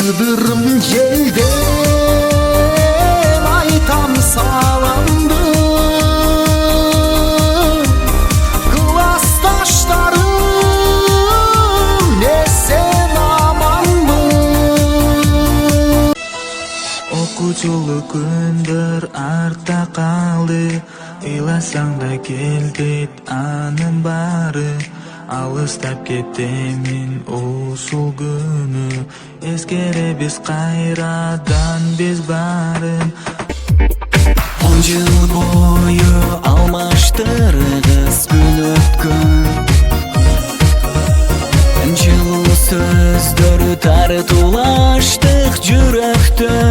Yıldırım yelden aytam salamdı. Klastaşlarım esen amandı. Okuchuluk күндөр артта калды. Ыйласаң да келбейт анын баары. Алыстап кетемин ушул күнү. Эскеребиз кайрадан биз барын. 10 жыл бою алмаштыргыс күн өткөн. Жылуу сөздөр тартуулаштык жүрөктөн.